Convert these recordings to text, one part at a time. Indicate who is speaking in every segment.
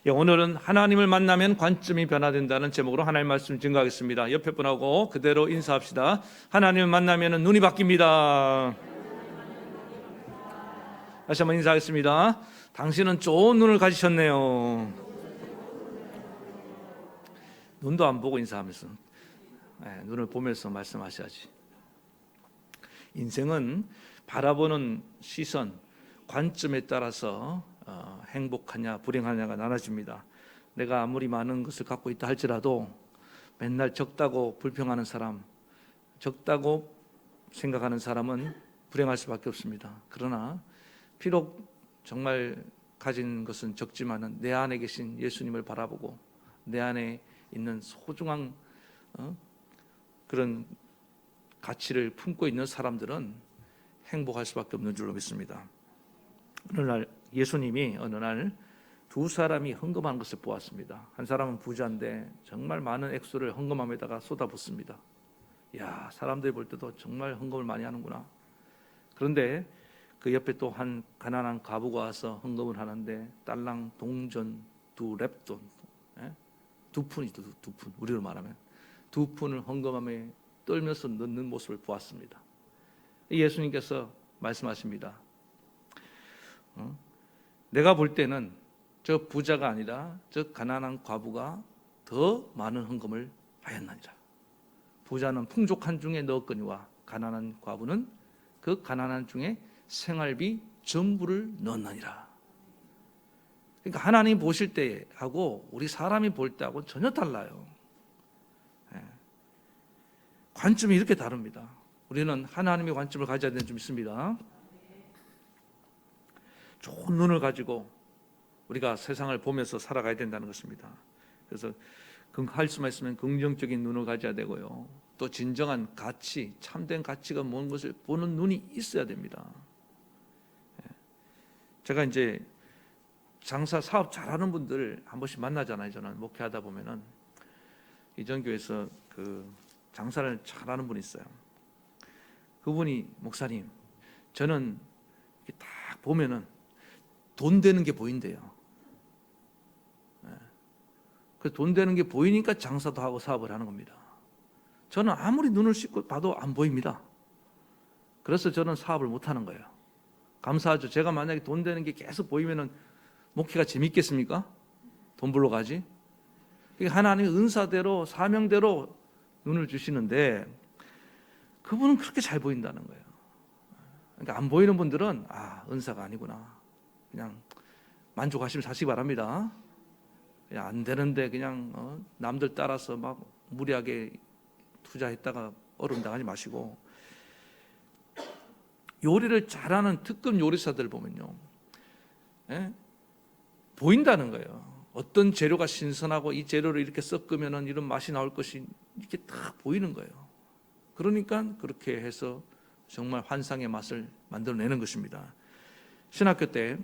Speaker 1: 오늘은 하나님을 만나면 관점이 변화된다는 제목으로 하나님 말씀 증거하겠습니다. 옆에 분하고 그대로 인사합시다. 하나님을 만나면 눈이 바뀝니다. 다시 한번 인사하겠습니다. 당신은 좋은 눈을 가지셨네요. 눈도 안 보고 인사하면서 눈을 보면서 말씀하셔야지. 인생은 바라보는 시선, 관점에 따라서 행복하냐 불행하냐가 나눠집니다. 내가 아무리 많은 것을 갖고 있다 할지라도 맨날 적다고 불평하는 사람, 적다고 생각하는 사람은 불행할 수밖에 없습니다. 그러나 비록 정말 가진 것은 적지만은 내 안에 계신 예수님을 바라보고 내 안에 있는 소중한 그런 가치를 품고 있는 사람들은 행복할 수밖에 없는 줄로 믿습니다. 어느 날 예수님이 두 사람이 헌금하는 것을 보았습니다. 한 사람은 부자인데 정말 많은 액수를 헌금함에다가 쏟아붓습니다. 야, 사람들이 볼 때도 정말 헌금을 많이 하는구나. 그런데 그 옆에 또 한 가난한 과부가 와서 헌금을 하는데 달랑 동전 2렙돈, 2푼이죠. 2푼, 우리로 말하면 2푼을 헌금함에 떨면서 넣는 모습을 보았습니다. 예수님께서 말씀하십니다. 내가 볼 때는 저 부자가 아니라 저 가난한 과부가 더 많은 헌금을 하였나니라. 부자는 풍족한 중에 넣었거니와 가난한 과부는 그 가난한 중에 생활비 전부를 넣었나니라. 그러니까 하나님 보실 때하고 우리 사람이 볼 때하고 전혀 달라요. 관점이 이렇게 다릅니다. 우리는 하나님의 관점을 가져야 되는 줄 믿습니다. 좋은 눈을 가지고 우리가 세상을 보면서 살아가야 된다는 것입니다. 그래서 할 수만 있으면 긍정적인 눈을 가져야 되고요. 또 진정한 가치, 참된 가치가 뭔 것을 보는 눈이 있어야 됩니다. 제가 이제 장사 사업 잘하는 분들 한 번씩 만나잖아요. 저는 목회하다 보면은 이전교회에서 그 장사를 잘하는 분이 있어요. 그분이 목사님, 저는 이렇게 딱 보면은 돈 되는 게 보인대요. 그 돈 되는 게 보이니까 장사도 하고 사업을 하는 겁니다. 저는 아무리 눈을 씻고 봐도 안 보입니다. 그래서 저는 사업을 못 하는 거예요. 감사하죠. 제가 만약에 돈 되는 게 계속 보이면은 목회가 재밌겠습니까? 돈 벌러 가지. 하나님의 은사대로 사명대로 눈을 주시는데 그분은 그렇게 잘 보인다는 거예요. 그러니까 안 보이는 분들은 은사가 아니구나. 그냥 만족하시면 사시기 바랍니다. 그냥 안 되는데 그냥 남들 따라서 막 무리하게 투자했다가 어려움 당하지 마시고, 요리를 잘하는 특급 요리사들 보면요, 보인다는 거예요. 어떤 재료가 신선하고 이 재료를 이렇게 섞으면 이런 맛이 나올 것이 이렇게 딱 보이는 거예요. 그러니까 그렇게 해서 정말 환상의 맛을 만들어내는 것입니다. 신학교 때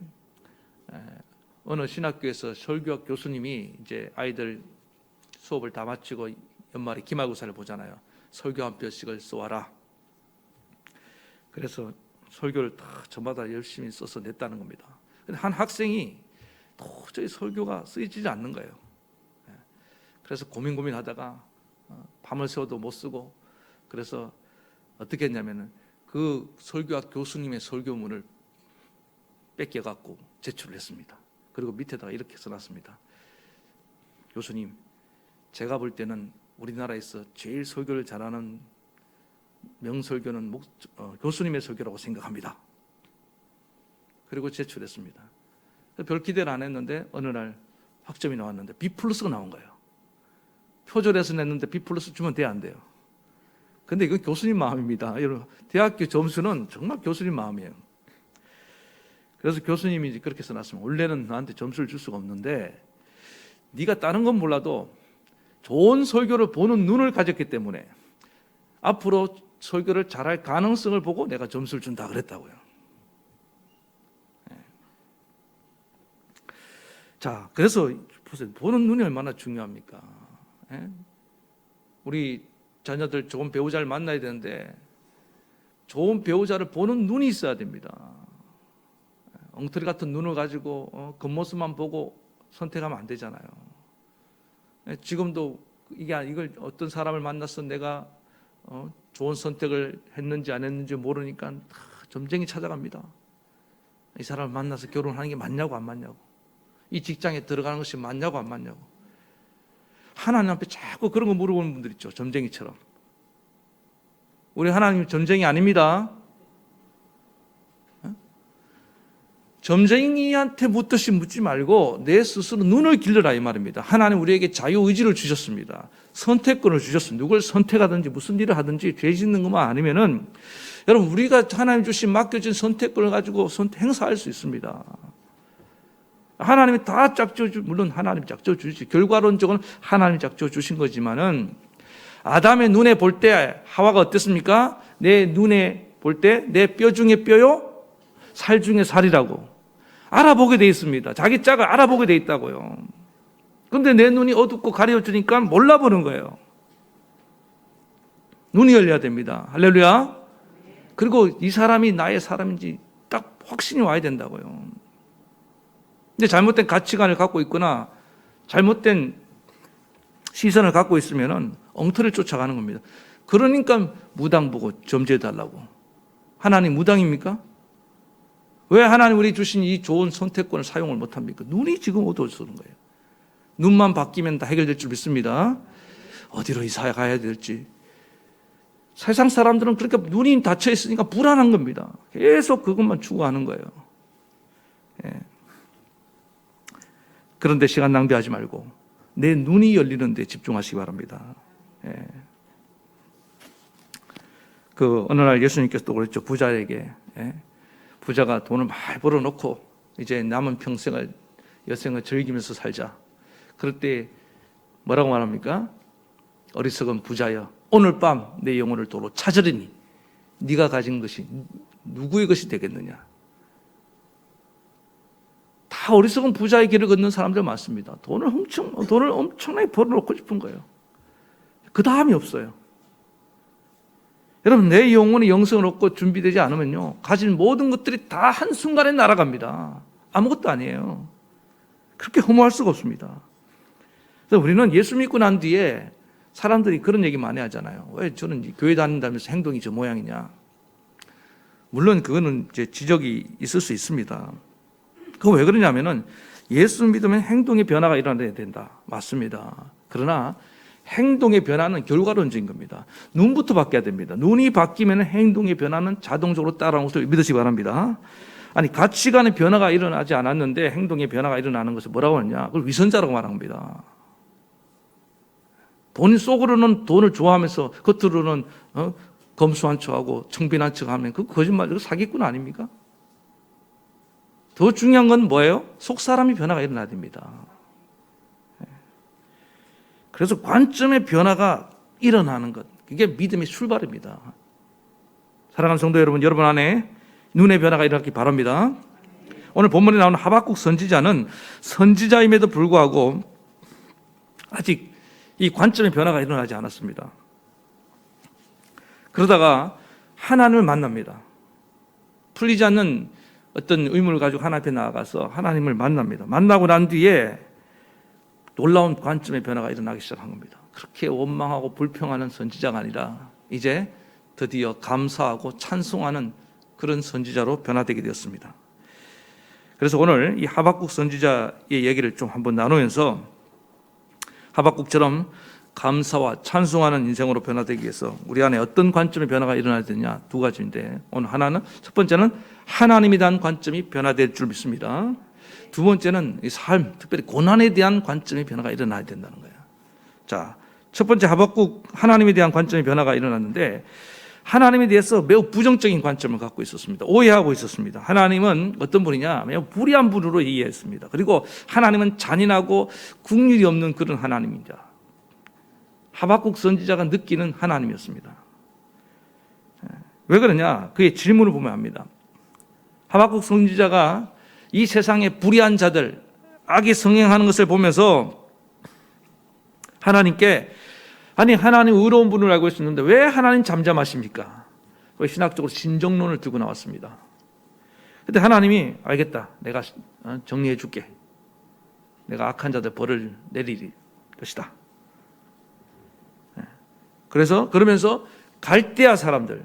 Speaker 1: 어느 신학교에서 설교학 교수님이 이제 아이들 수업을 다 마치고 연말에 기말고사를 보잖아요. 설교 한 편씩을 쏘아라. 그래서 설교를 다 저마다 열심히 써서 냈다는 겁니다. 근데 한 학생이 도저히 설교가 쓰이지 않는 거예요. 그래서 고민하다가 밤을 새워도 못 쓰고, 그래서 어떻게 했냐면은 그 설교학 교수님의 설교문을 뺏겨갖고 제출을 했습니다. 그리고 밑에다가 이렇게 써놨습니다. 교수님, 제가 볼 때는 우리나라에서 제일 설교를 잘하는 명설교는 교수님의 설교라고 생각합니다. 그리고 제출했습니다. 별 기대를 안 했는데 어느 날 학점이 나왔는데 B+가 나온 거예요. 표절해서 냈는데 B+ 주면 돼야 안 돼요. 근데 이건 교수님 마음입니다. 여러분, 대학교 점수는 정말 교수님 마음이에요. 그래서 교수님이 그렇게 써놨습니다. 원래는 나한테 점수를 줄 수가 없는데 네가 다른 건 몰라도 좋은 설교를 보는 눈을 가졌기 때문에 앞으로 설교를 잘할 가능성을 보고 내가 점수를 준다 그랬다고요. 자, 그래서 보세요. 보는 눈이 얼마나 중요합니까? 우리 자녀들 좋은 배우자를 만나야 되는데 좋은 배우자를 보는 눈이 있어야 됩니다. 엉터리 같은 눈을 가지고 겉모습만 보고 선택하면 안 되잖아요. 지금도 이걸 어떤 사람을 만나서 내가 좋은 선택을 했는지 안 했는지 모르니까 다 점쟁이 찾아갑니다. 이 사람을 만나서 결혼하는 게 맞냐고 안 맞냐고, 이 직장에 들어가는 것이 맞냐고 안 맞냐고. 하나님 앞에 자꾸 그런 거 물어보는 분들 있죠. 점쟁이처럼. 우리 하나님 점쟁이 아닙니다. 점쟁이한테 묻듯이 묻지 말고 내 스스로 눈을 길러라 이 말입니다. 하나님 우리에게 자유의지를 주셨습니다. 선택권을 주셨습니다. 누굴 선택하든지 무슨 일을 하든지 죄 짓는 것만 아니면은 여러분 우리가 하나님 주신 맡겨진 선택권을 가지고 행사할 수 있습니다. 하나님이 다 물론 하나님 짝져 주시지, 결과론적으로 하나님 짝져 주신 거지만은 아담의 눈에 볼 때 하와가 어땠습니까? 내 눈에 볼 때 내 뼈 중에 뼈요, 살 중에 살이라고 알아보게 돼 있습니다. 자기 짝을 알아보게 돼 있다고요. 그런데 내 눈이 어둡고 가려주니까 몰라보는 거예요. 눈이 열려야 됩니다. 할렐루야. 그리고 이 사람이 나의 사람인지 딱 확신이 와야 된다고요. 근데 잘못된 가치관을 갖고 있거나 잘못된 시선을 갖고 있으면 엉터리를 쫓아가는 겁니다. 그러니까 무당 보고 점지해달라고. 하나님 무당입니까? 왜 하나님 우리 주신 이 좋은 선택권을 사용을 못합니까? 눈이 지금 어두워서 그런 거예요. 눈만 바뀌면 다 해결될 줄 믿습니다. 어디로 이사 가야 될지. 세상 사람들은 그렇게 눈이 닫혀 있으니까 불안한 겁니다. 계속 그것만 추구하는 거예요. 예. 그런데 시간 낭비하지 말고 내 눈이 열리는 데 집중하시기 바랍니다. 예. 어느 날 예수님께서도 그랬죠. 부자에게. 예. 부자가 돈을 많이 벌어놓고 이제 남은 평생을 여생을 즐기면서 살자. 그럴 때 뭐라고 말합니까? 어리석은 부자여, 오늘 밤 내 영혼을 도로 찾으리니 네가 가진 것이 누구의 것이 되겠느냐. 다 어리석은 부자의 길을 걷는 사람들 많습니다. 돈을 엄청나게 벌어놓고 싶은 거예요. 그 다음이 없어요. 여러분 내 영혼이 영성을 얻고 준비되지 않으면요, 가진 모든 것들이 다 한순간에 날아갑니다. 아무것도 아니에요. 그렇게 허무할 수가 없습니다. 그래서 우리는 예수 믿고 난 뒤에 사람들이 그런 얘기 많이 하잖아요. 왜 저는 교회 다닌다면서 행동이 저 모양이냐. 물론 그거는 이제 지적이 있을 수 있습니다. 그거 왜 그러냐면은 예수 믿으면 행동의 변화가 일어나야 된다. 맞습니다. 그러나 행동의 변화는 결과론적인 겁니다. 눈부터 바뀌어야 됩니다. 눈이 바뀌면 행동의 변화는 자동적으로 따라오는 것을 믿으시기 바랍니다. 아니 가치관의 변화가 일어나지 않았는데 행동의 변화가 일어나는 것을 뭐라고 하느냐? 그걸 위선자라고 말합니다. 본인 속으로는 돈을 좋아하면서 겉으로는 검소한 척하고 청빈한 척하면 그 거짓말, 그 사기꾼 아닙니까? 더 중요한 건 뭐예요? 속 사람이 변화가 일어나야 됩니다. 그래서 관점의 변화가 일어나는 것, 그게 믿음의 출발입니다. 사랑하는 성도 여러분, 여러분 안에 눈의 변화가 일어나기 바랍니다. 오늘 본문에 나오는 하박국 선지자는 선지자임에도 불구하고 아직 이 관점의 변화가 일어나지 않았습니다. 그러다가 하나님을 만납니다. 풀리지 않는 어떤 의문을 가지고 하나님 앞에 나아가서 하나님을 만납니다. 만나고 난 뒤에 놀라운 관점의 변화가 일어나기 시작한 겁니다. 그렇게 원망하고 불평하는 선지자가 아니라 이제 드디어 감사하고 찬송하는 그런 선지자로 변화되게 되었습니다. 그래서 오늘 이 하박국 선지자의 얘기를 좀 한번 나누면서 하박국처럼 감사와 찬송하는 인생으로 변화되기 위해서 우리 안에 어떤 관점의 변화가 일어나야 되냐, 두 가지인데 오늘 하나는, 첫 번째는 하나님에 대한 관점이 변화될 줄 믿습니다. 두 번째는 이 삶, 특별히 고난에 대한 관점의 변화가 일어나야 된다는 거예요. 자, 첫 번째 하박국, 하나님에 대한 관점의 변화가 일어났는데 하나님에 대해서 매우 부정적인 관점을 갖고 있었습니다. 오해하고 있었습니다. 하나님은 어떤 분이냐? 매우 불의한 분으로 이해했습니다. 그리고 하나님은 잔인하고 국률이 없는 그런 하나님입니다. 하박국 선지자가 느끼는 하나님이었습니다. 왜 그러냐? 그의 질문을 보면 압니다. 하박국 선지자가 이 세상의 불의한 자들, 악이 성행하는 것을 보면서 하나님께, 아니 하나님 의로운 분을 알고 있었는데 왜 하나님 잠잠하십니까? 신학적으로 신정론을 들고 나왔습니다. 그런데 하나님이 알겠다, 내가 정리해 줄게. 내가 악한 자들 벌을 내릴 것이다. 그러면서 갈대아 사람들,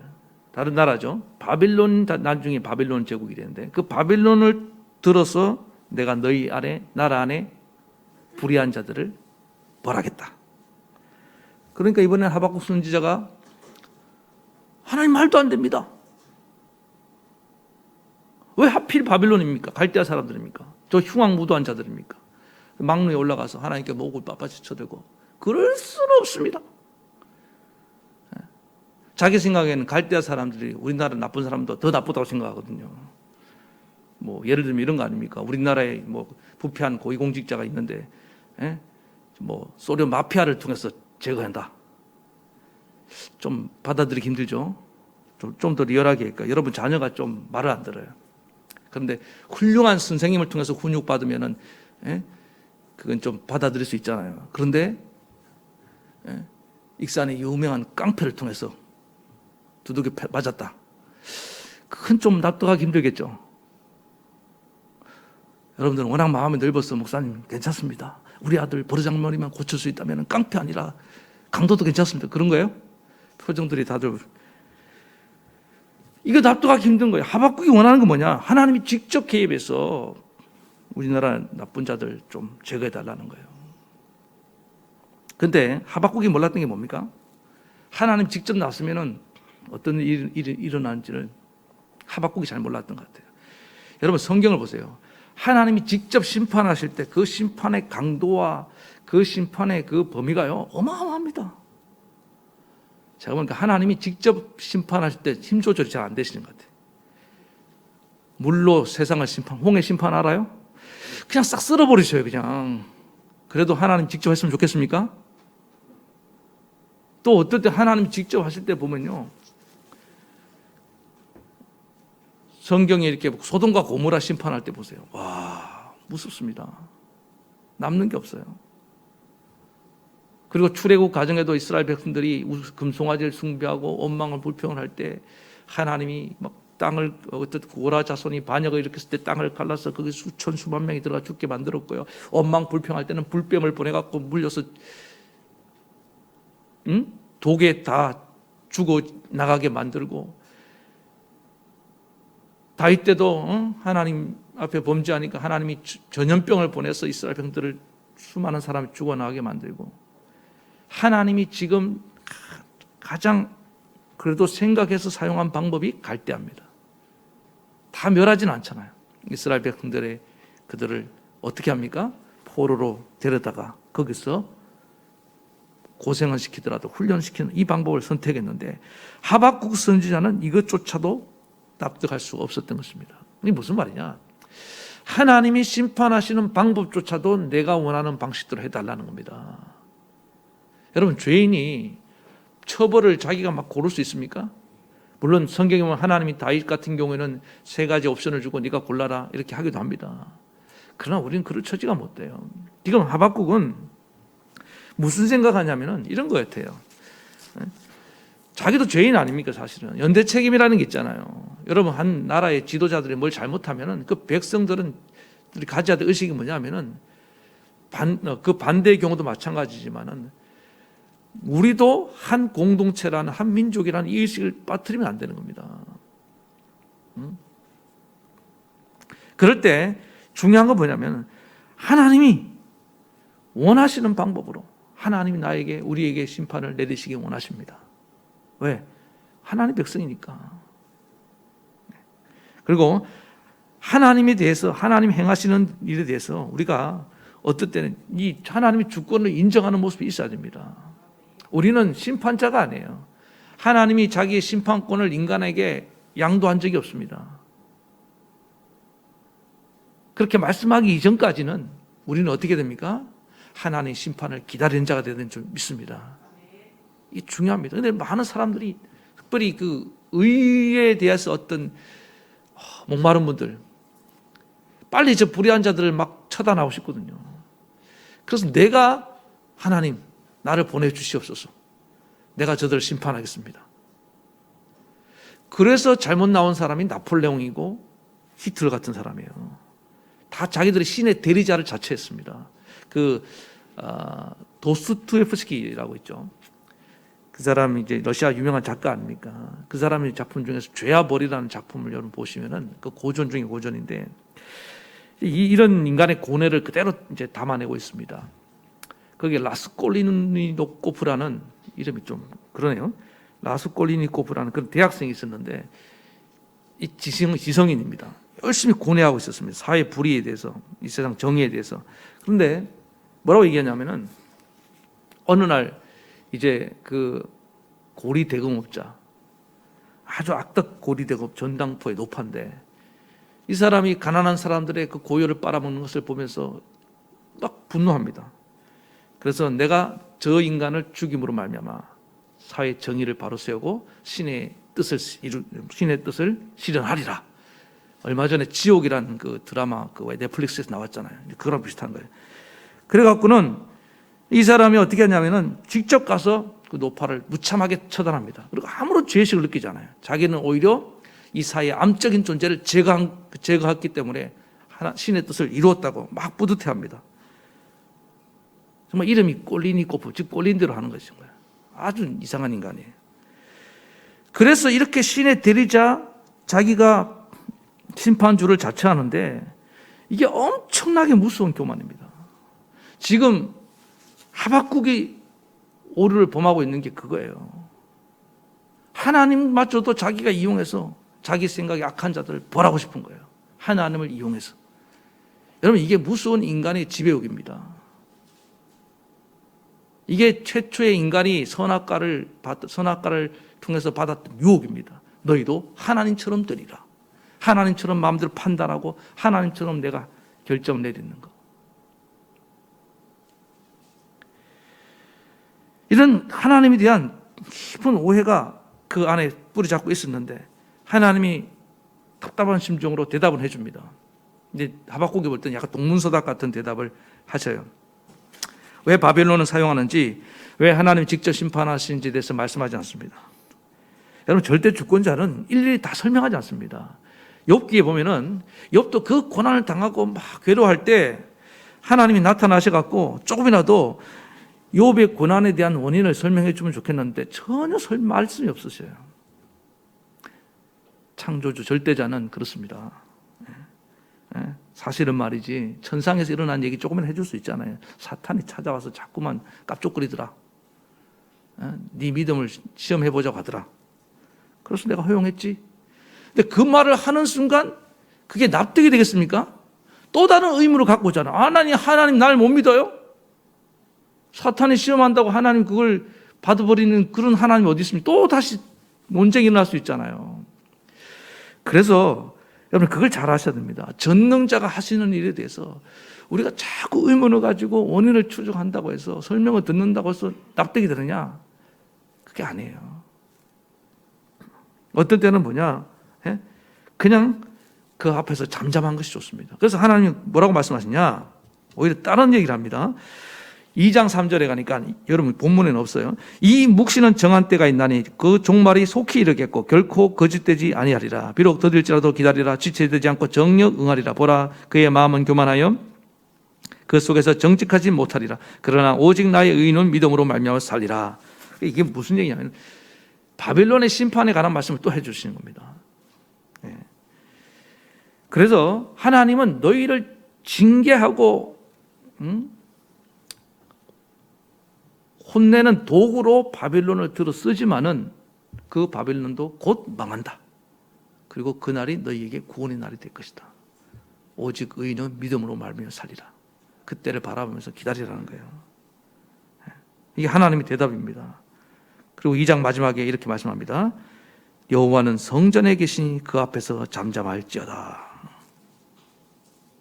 Speaker 1: 다른 나라죠. 바빌론, 나중에 바빌론 제국이 되는데 그 바빌론을 들어서 내가 너희 나라 안에 불의한 자들을 벌하겠다. 그러니까 이번에 하박국 선지자가 하나님 말도 안 됩니다. 왜 하필 바빌론입니까? 갈대아 사람들입니까? 저 흉악무도한 자들입니까? 망루에 올라가서 하나님께 목을 빳빳이 쳐대고 그럴 수는 없습니다. 자기 생각에는 갈대아 사람들이 우리나라 나쁜 사람도 더 나쁘다고 생각하거든요. 뭐 예를 들면 이런 거 아닙니까? 우리나라에 뭐 부패한 고위공직자가 있는데, 뭐 소련 마피아를 통해서 제거한다. 좀 받아들이기 힘들죠. 좀 더 리얼하게 할까? 여러분 자녀가 좀 말을 안 들어요. 그런데 훌륭한 선생님을 통해서 훈육 받으면은, 그건 좀 받아들일 수 있잖아요. 그런데 익산의 유명한 깡패를 통해서 두들겨 맞았다. 그건 좀 납득하기 힘들겠죠. 여러분들은 워낙 마음이 넓어서 목사님 괜찮습니다. 우리 아들 버르장머리만 고칠 수 있다면 깡패 아니라 강도도 괜찮습니다. 그런 거예요? 표정들이 다들 이거 납득하기 힘든 거예요. 하박국이 원하는 건 뭐냐? 하나님이 직접 개입해서 우리나라 나쁜 자들 좀 제거해 달라는 거예요. 그런데 하박국이 몰랐던 게 뭡니까? 하나님 직접 나서면은 어떤 일이 일어나는지를 하박국이 잘 몰랐던 것 같아요. 여러분 성경을 보세요. 하나님이 직접 심판하실 때 그 심판의 강도와 그 심판의 그 범위가요 어마어마합니다. 제가 보니까 하나님이 직접 심판하실 때 힘 조절이 잘 안 되시는 것 같아요. 물로 세상을 홍해 심판 알아요? 그냥 싹 쓸어버리셔요 그냥. 그래도 하나님 직접 했으면 좋겠습니까? 또 어떨 때 하나님 직접 하실 때 보면요 성경에 이렇게 소돔과 고모라 심판할 때 보세요. 와, 무섭습니다. 남는 게 없어요. 그리고 출애굽 과정에도 이스라엘 백성들이 금송아지를 숭배하고 원망을 불평을 할 때 하나님이 막 땅을 어떤 고라 자손이 반역을 일으켰을 때 땅을 갈라서 거기 수천 수만 명이 들어가 죽게 만들었고요. 원망 불평할 때는 불뱀을 보내갖고 물려서 독에 다 죽어 나가게 만들고 다윗 때도 하나님 앞에 범죄하니까 하나님이 전염병을 보내서 이스라엘 백성들을 수많은 사람이 죽어나가게 만들고 하나님이 지금 가장 그래도 생각해서 사용한 방법이 갈대합니다. 다 멸하지는 않잖아요. 이스라엘 백성들의 그들을 어떻게 합니까? 포로로 데려다가 거기서 고생을 시키더라도 훈련시키는 이 방법을 선택했는데 하박국 선지자는 이것조차도 납득할 수가 없었던 것입니다. 이게 무슨 말이냐? 하나님이 심판하시는 방법조차도 내가 원하는 방식대로 해달라는 겁니다. 여러분 죄인이 처벌을 자기가 막 고를 수 있습니까? 물론 성경에 보면 하나님이 다윗 같은 경우에는 3가지 옵션을 주고 네가 골라라 이렇게 하기도 합니다. 그러나 우리는 그럴 처지가 못 돼요. 지금 하박국은 무슨 생각하냐면은 이런 거 같아요. 자기도 죄인 아닙니까 사실은. 연대 책임이라는 게 있잖아요. 여러분 한 나라의 지도자들이 뭘 잘못하면은 그 백성들은 가져야 될 의식이 뭐냐면은 그 반대의 경우도 마찬가지지만은 우리도 한 공동체라는 한 민족이라는 이 의식을 빠뜨리면 안 되는 겁니다. 그럴 때 중요한 건 뭐냐면 하나님이 원하시는 방법으로 하나님이 우리에게 심판을 내리시기 원하십니다. 왜? 하나님 백성이니까. 그리고 하나님에 대해서 하나님 행하시는 일에 대해서 우리가 어떨 때는 이 하나님의 주권을 인정하는 모습이 있어야 됩니다. 우리는 심판자가 아니에요. 하나님이 자기의 심판권을 인간에게 양도한 적이 없습니다. 그렇게 말씀하기 이전까지는 우리는 어떻게 됩니까? 하나님의 심판을 기다리는 자가 되는 줄 믿습니다. 이 중요합니다. 그런데 많은 사람들이 특별히 그 의에 대해서 어떤 목마른 분들 빨리 저 불의한 자들을 막 처단하고 싶거든요. 그래서 내가 하나님 나를 보내주시옵소서. 내가 저들을 심판하겠습니다. 그래서 잘못 나온 사람이 나폴레옹이고 히틀러 같은 사람이에요. 다 자기들이 신의 대리자를 자처했습니다. 도스토옙스키라고 있죠. 그 사람이 이제 러시아 유명한 작가 아닙니까? 그 사람의 작품 중에서 죄와 벌이라는 작품을 여러분 보시면은 그 고전 중에 고전인데 이런 인간의 고뇌를 그대로 이제 담아내고 있습니다. 거기에 라스콜리니코프라는 이름이 좀 그러네요. 라스콜리니코프라는 그런 대학생이 있었는데 이 지성인입니다. 열심히 고뇌하고 있었습니다. 사회 불의에 대해서, 이 세상 정의에 대해서. 그런데 뭐라고 얘기하냐면은 어느 날 이제 그 고리 대공업자, 아주 악덕 고리 대공업 전당포의 노파인데 이 사람이 가난한 사람들의 그 고요를 빨아먹는 것을 보면서 막 분노합니다. 그래서 내가 저 인간을 죽임으로 말미암아 사회 정의를 바로 세우고 신의 뜻을 실현하리라. 얼마 전에 지옥이라는 그 드라마 그 넷플릭스에서 나왔잖아요. 그거랑 비슷한 거예요. 그래갖고는 이 사람이 어떻게 하냐면은 직접 가서 그 노파를 무참하게 처단합니다. 그리고 아무런 죄의식을 느끼지 않아요. 자기는 오히려 이 사회의 암적인 존재를 제거했기 때문에 신의 뜻을 이루었다고 막 뿌듯해합니다. 정말 이름이 꼴리니코프, 즉 꼴린 대로 하는 것인 거예요. 아주 이상한 인간이에요. 그래서 이렇게 신의 대리자 자기가 심판주를 자처하는데 이게 엄청나게 무서운 교만입니다. 지금 하박국이 오류를 범하고 있는 게 그거예요. 하나님마저도 자기가 이용해서 자기 생각에 악한 자들을 벌하고 싶은 거예요. 하나님을 이용해서. 여러분 이게 무서운 인간의 지배욕입니다. 이게 최초의 인간이 선악과를 통해서 받았던 유혹입니다. 너희도 하나님처럼 되리라. 하나님처럼 마음대로 판단하고 하나님처럼 내가 결정을 내리는 것. 이런 하나님에 대한 깊은 오해가 그 안에 뿌리 잡고 있었는데 하나님이 답답한 심정으로 대답을 해줍니다. 이제 하박국이 볼 때는 약간 동문서답 같은 대답을 하셔요. 왜 바벨론을 사용하는지, 왜 하나님이 직접 심판하시는지에 대해서 말씀하지 않습니다. 여러분 절대 주권자는 일일이 다 설명하지 않습니다. 욥기에 보면은 욥도 그 고난을 당하고 막 괴로워할 때 하나님이 나타나셔갖고 조금이라도 욥의 고난에 대한 원인을 설명해 주면 좋겠는데 전혀 말씀이 없으셔요. 창조주 절대자는 그렇습니다. 사실은 말이지 천상에서 일어난 얘기 조금은 해줄 수 있잖아요. 사탄이 찾아와서 자꾸만 깝족거리더라. 네 믿음을 시험해보자고 하더라. 그래서 내가 허용했지. 근데 그 말을 하는 순간 그게 납득이 되겠습니까? 또 다른 의무를 갖고 오잖아. 하나님 날 못 믿어요? 사탄이 시험한다고 하나님 그걸 받아버리는 그런 하나님이 어디 있습니까? 또 다시 논쟁이 일어날 수 있잖아요. 그래서 여러분 그걸 잘 아셔야 됩니다. 전능자가 하시는 일에 대해서 우리가 자꾸 의문을 가지고 원인을 추적한다고 해서 설명을 듣는다고 해서 납득이 되느냐? 그게 아니에요. 어떤 때는 뭐냐? 그냥 그 앞에서 잠잠한 것이 좋습니다. 그래서 하나님이 뭐라고 말씀하시냐? 오히려 다른 얘기를 합니다. 2장 3절에 가니까 여러분 본문에는 없어요. 이 묵시는 정한 때가 있나니 그 종말이 속히 이르겠고 결코 거짓되지 아니하리라. 비록 더딜지라도 기다리라. 지체되지 않고 정력 응하리라. 보라 그의 마음은 교만하여 그 속에서 정직하지 못하리라. 그러나 오직 나의 의인은 믿음으로 말미암아 살리라. 이게 무슨 얘기냐면 바벨론의 심판에 관한 말씀을 또 해주시는 겁니다. 그래서 하나님은 너희를 징계하고 혼내는 도구로 바벨론을 들어 쓰지만은 그 바벨론도 곧 망한다. 그리고 그날이 너희에게 구원의 날이 될 것이다. 오직 의인은 믿음으로 말미암아 살리라. 그때를 바라보면서 기다리라는 거예요. 이게 하나님의 대답입니다. 그리고 2장 마지막에 이렇게 말씀합니다. 여호와는 성전에 계시니 그 앞에서 잠잠할지어다.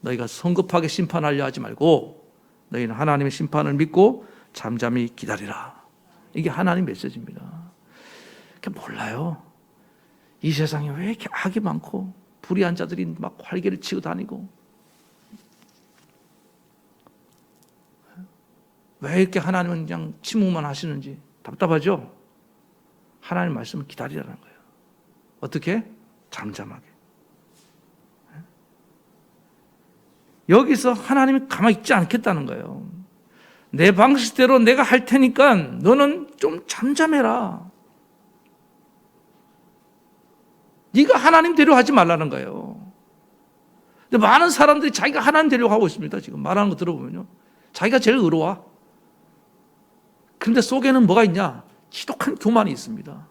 Speaker 1: 너희가 성급하게 심판하려 하지 말고 너희는 하나님의 심판을 믿고 잠잠히 기다리라. 이게 하나님 메시지입니다. 몰라요. 이 세상에 왜 이렇게 악이 많고 불의한 자들이 막 활개를 치고 다니고 왜 이렇게 하나님은 그냥 침묵만 하시는지 답답하죠? 하나님 말씀을 기다리라는 거예요. 어떻게? 잠잠하게. 여기서 하나님이 가만히 있지 않겠다는 거예요. 내 방식대로 내가 할 테니까 너는 좀 잠잠해라. 네가 하나님 되려 하지 말라는 거예요. 근데 많은 사람들이 자기가 하나님 되려고 하고 있습니다. 지금 말하는 거 들어보면요. 자기가 제일 의로워. 그런데 속에는 뭐가 있냐? 지독한 교만이 있습니다.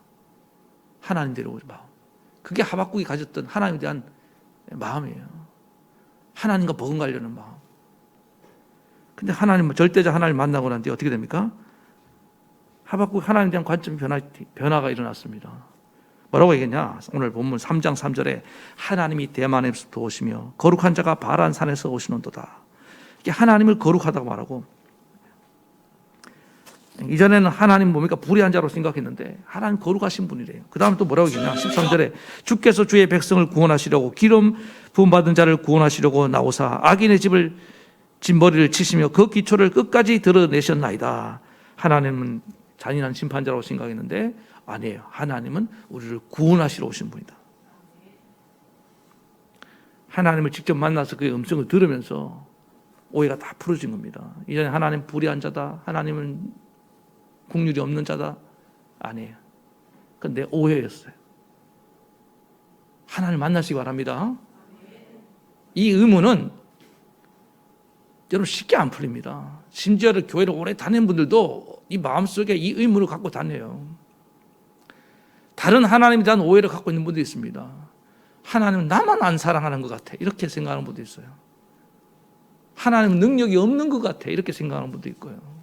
Speaker 1: 하나님 되려고 마음. 그게 하박국이 가졌던 하나님에 대한 마음이에요. 하나님과 버금가려는 마음. 근데 하나님, 절대적 하나님 만나고 난 뒤에 어떻게 됩니까? 하박국 하나님에 대한 관점 변화가 일어났습니다. 뭐라고 얘기했냐? 오늘 본문 3장 3절에 하나님이 대만에서부터 오시며 거룩한 자가 바란 산에서 오시는도다. 이게 하나님을 거룩하다고 말하고, 이전에는 하나님 뭡니까? 불의한 자로 생각했는데 하나님 거룩하신 분이래요. 그 다음에 또 뭐라고 얘기했냐? 13절에 주께서 주의 백성을 구원하시려고 기름 부음받은 자를 구원하시려고 나오사 악인의 집을 진머리를 치시며 그 기초를 끝까지 드러내셨나이다. 하나님은 잔인한 심판자라고 생각했는데 아니에요. 하나님은 우리를 구원하시러 오신 분이다. 하나님을 직접 만나서 그의 음성을 들으면서 오해가 다 풀어진 겁니다. 이전에 하나님 불의한 자다, 하나님은 국률이 없는 자다, 아니에요. 그건 내 오해였어요. 하나님을 만나시기 바랍니다. 이 의문은 여러분 쉽게 안 풀립니다. 심지어 교회를 오래 다니는 분들도 이 마음속에 이 의문을 갖고 다녀요. 다른 하나님에 대한 오해를 갖고 있는 분도 있습니다. 하나님은 나만 안 사랑하는 것 같아, 이렇게 생각하는 분도 있어요. 하나님은 능력이 없는 것 같아, 이렇게 생각하는 분도 있고요.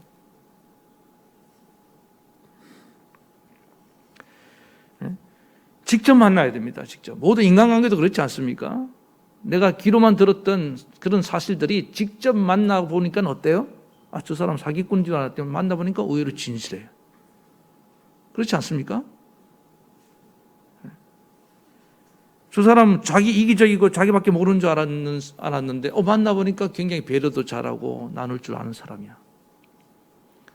Speaker 1: 직접 만나야 됩니다. 직접. 모든 인간관계도 그렇지 않습니까? 내가 귀로만 들었던 그런 사실들이 직접 만나보니까 어때요? 아, 저 사람 사기꾼인 줄 알았더니 만나보니까 의외로 진실해요. 그렇지 않습니까? 저 사람 자기 이기적이고 자기밖에 모르는 줄 알았는데 만나보니까 굉장히 배려도 잘하고 나눌 줄 아는 사람이야.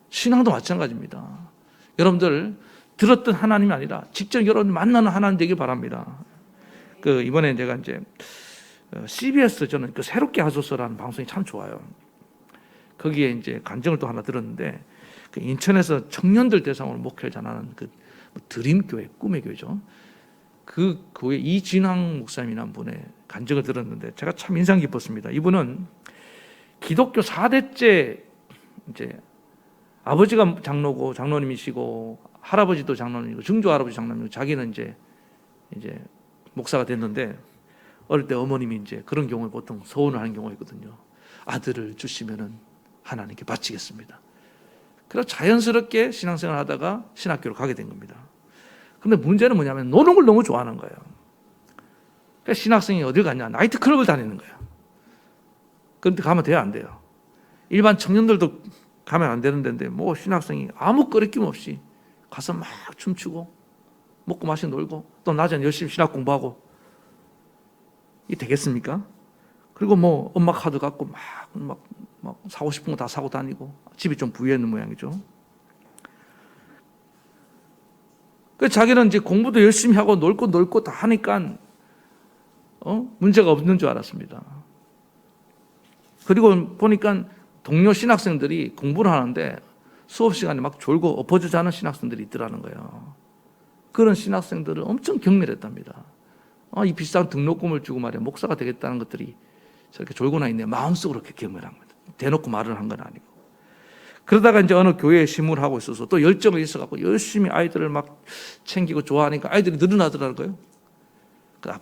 Speaker 1: 신앙도 마찬가지입니다. 여러분들 들었던 하나님이 아니라 직접 여러분 만나는 하나님 되길 바랍니다. 이번에 제가 이제 CBS 저는 새롭게 하소서라는 방송이 참 좋아요. 거기에 이제 간증을 또 하나 들었는데 인천에서 청년들 대상으로 목회를 전하는 드림교회, 꿈의 교회죠. 그 교회 이진황 목사님이라는 분의 간증을 들었는데 제가 참 인상 깊었습니다. 이분은 기독교 4대째 이제 아버지가 장로고 장로님이시고 할아버지도 장로님이고 증조 할아버지 장로님이고 자기는 이제 목사가 됐는데 어릴 때 어머님이 이제 그런 경우에 보통 서운을 하는 경우가 있거든요. 아들을 주시면은 하나님께 바치겠습니다. 그래서 자연스럽게 신앙생활을 하다가 신학교로 가게 된 겁니다. 그런데 문제는 뭐냐면 노는 걸 너무 좋아하는 거예요. 그러니까 신학생이 어딜 갔냐? 나이트클럽을 다니는 거예요. 그런데 가면 돼요, 안 돼요? 일반 청년들도 가면 안 되는 데인데 뭐 신학생이 아무 거리낌 없이 가서 막 춤추고 먹고 마시고 놀고 또 낮에는 열심히 신학 공부하고 이게 되겠습니까? 그리고 뭐 엄마 카드 갖고 막 사고 싶은 거 다 사고 다니고 집이 좀 부유해 있는 모양이죠. 그래서 자기는 이제 공부도 열심히 하고 놀고 다 하니까 문제가 없는 줄 알았습니다. 그리고 보니까 동료 신학생들이 공부를 하는데 수업 시간에 막 졸고 엎어져 자는 신학생들이 있더라는 거예요. 그런 신학생들을 엄청 경멸했답니다. 이 비싼 등록금을 주고 말이야 목사가 되겠다는 것들이 저렇게 졸고나 있네. 마음속으로 그렇게 경멸한 겁니다. 대놓고 말을 한 건 아니고. 그러다가 이제 어느 교회에 심을 하고 있어서 또 열정이 있어갖고 열심히 아이들을 막 챙기고 좋아하니까 아이들이 늘어나더라는 거예요.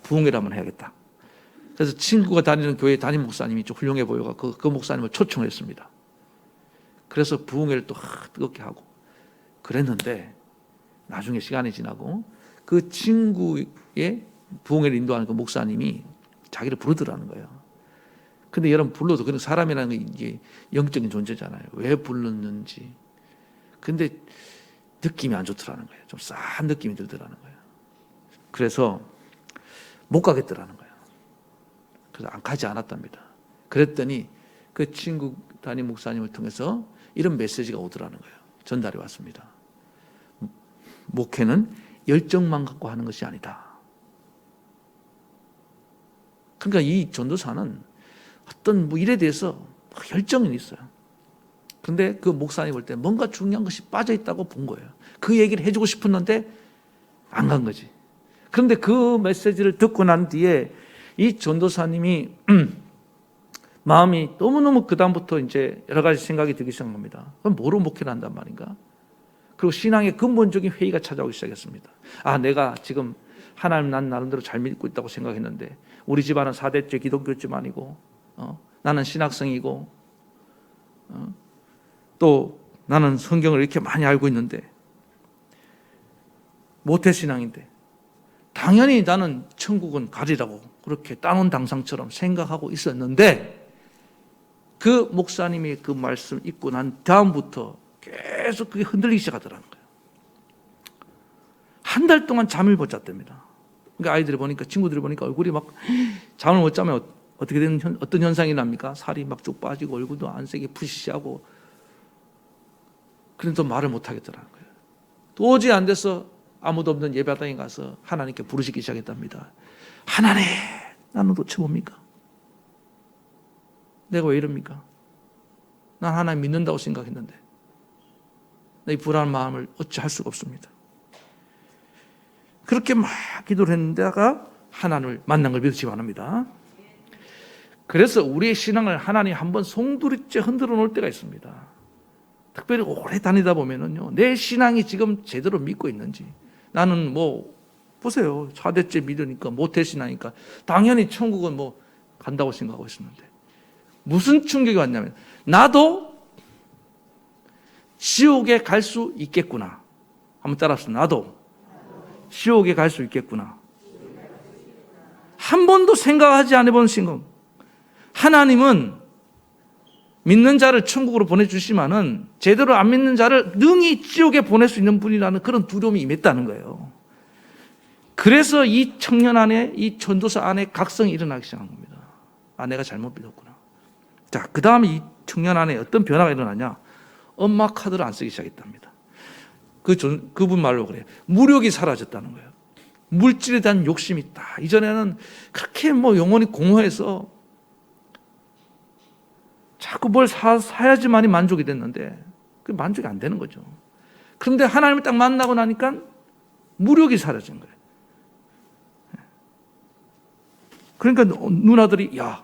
Speaker 1: 부흥회를 한번 해야겠다. 그래서 친구가 다니는 교회 담임 목사님이 좀 훌륭해 보여가 그 목사님을 초청했습니다. 그래서 부흥회를 또 뜨겁게 하고 그랬는데 나중에 시간이 지나고 그 친구의 부흥회를 인도하는 그 목사님이 자기를 부르더라는 거예요. 근데 여러분 불러도 그런 사람이라는 게 이게 영적인 존재잖아요. 왜 불렀는지. 근데 느낌이 안 좋더라는 거예요. 좀 싸한 느낌이 들더라는 거예요. 그래서 못 가겠더라는 거예요. 그래서 안 가지 않았답니다. 그랬더니 그 친구 담임 목사님을 통해서 이런 메시지가 오더라는 거예요. 전달이 왔습니다. 목회는 열정만 갖고 하는 것이 아니다. 그러니까 이 전도사는 어떤 일에 대해서 열정이 있어요. 그런데 그 목사님 볼 때 뭔가 중요한 것이 빠져있다고 본 거예요. 그 얘기를 해주고 싶었는데 안 간 거지. 그런데 그 메시지를 듣고 난 뒤에 이 전도사님이 마음이 너무너무 그다음부터 이제 여러 가지 생각이 들기 시작한 겁니다. 그럼 뭐로 목회를 한단 말인가? 그리고 신앙의 근본적인 회의가 찾아오기 시작했습니다. 아, 내가 지금 하나님 난 나름대로 잘 믿고 있다고 생각했는데 우리 집안은 4대째 기독교 집안이고 나는 신학생이고 또 나는 성경을 이렇게 많이 알고 있는데 모태신앙인데 당연히 나는 천국은 가리라고 그렇게 따놓은 당상처럼 생각하고 있었는데 그 목사님이 그 말씀 읽고 난 다음부터 계속 그게 흔들리기 시작하더라는 거예요. 한 달 동안 잠을 못 잤답니다. 그러니까 아이들이 보니까, 친구들이 보니까 얼굴이 막 잠을 못 자면 어떻게 되는 어떤 현상이 납니까? 살이 막 쭉 빠지고 얼굴도 안색이 푸시시하고 그래도 말을 못 하겠더라는 거예요. 도저히 안 돼서 아무도 없는 예배당에 가서 하나님께 부르시기 시작했답니다. 하나님, 나는 도대체 뭡니까? 내가 왜 이럽니까? 난 하나님 믿는다고 생각했는데 이 불안한 마음을 어찌할 수가 없습니다. 그렇게 막 기도를 했는데다가 하나님을 만난 걸 믿으시기 바랍니다. 그래서 우리의 신앙을 하나님 한번 송두리째 흔들어 놓을 때가 있습니다. 특별히 오래 다니다 보면은요, 내 신앙이 지금 제대로 믿고 있는지. 나는 보세요. 4대째 믿으니까, 모태신앙이니까 당연히 천국은 간다고 생각하고 있었는데 무슨 충격이 왔냐면 나도 지옥에 갈 수 있겠구나. 한번 따라합시다. 나도 지옥에 갈 수 있겠구나. 한 번도 생각하지 않아본 생각. 하나님은 믿는 자를 천국으로 보내주시면은 제대로 안 믿는 자를 능히 지옥에 보낼 수 있는 분이라는 그런 두려움이 임했다는 거예요. 그래서 이 청년 안에, 이 전도사 안에 각성이 일어나기 시작한 겁니다. 아, 내가 잘못 믿었구나. 자, 그 다음에 이 청년 안에 어떤 변화가 일어나냐? 엄마 카드를 안 쓰기 시작했답니다. 그분 말로 그래요. 무력이 사라졌다는 거예요. 물질에 대한 욕심이 있다. 이전에는 그렇게 영혼이 공허해서 자꾸 뭘 사야지만이 만족이 됐는데 그 만족이 안 되는 거죠. 그런데 하나님을 딱 만나고 나니까 무력이 사라진 거예요. 그러니까 누나들이 야,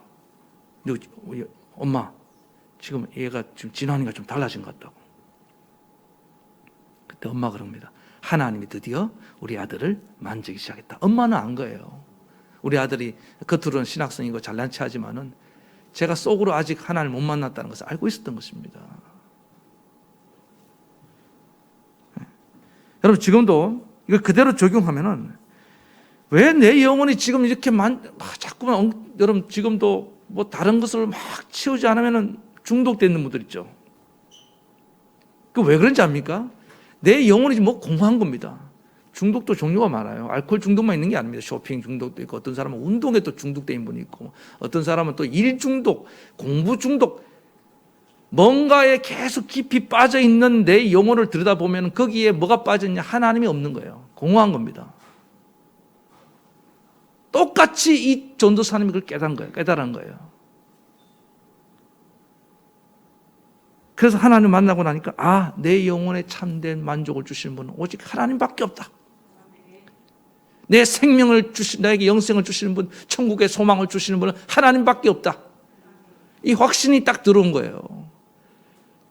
Speaker 1: 너 엄마 지금 얘가 지금 진환이가 좀 달라진 것 같다고. 그때 엄마가 그럽니다. 하나님이 드디어 우리 아들을 만지기 시작했다. 엄마는 안 거예요. 우리 아들이 겉으로는 신학생이고 잘난 체 하지만은 제가 속으로 아직 하나님을 못 만났다는 것을 알고 있었던 것입니다. 여러분, 지금도 이거 그대로 적용하면은 왜 내 영혼이 지금 이렇게 자꾸만 여러분 지금도 다른 것을 막 치우지 않으면은 중독되어 있는 분들 있죠. 그 왜 그런지 압니까? 내 영혼이 공허한 겁니다. 중독도 종류가 많아요. 알코올 중독만 있는 게 아닙니다. 쇼핑 중독도 있고, 어떤 사람은 운동에 또 중독된 분이 있고, 어떤 사람은 또 일 중독, 공부 중독, 뭔가에 계속 깊이 빠져 있는 내 영혼을 들여다보면 거기에 뭐가 빠졌냐? 하나님이 없는 거예요. 공허한 겁니다. 똑같이 이 전도사님이 그걸 깨달은 거예요. 그래서 하나님 만나고 나니까 아, 내 영혼에 참된 만족을 주시는 분은 오직 하나님밖에 없다. 내 생명을 나에게 영생을 주시는 분, 천국의 소망을 주시는 분은 하나님밖에 없다. 이 확신이 딱 들어온 거예요.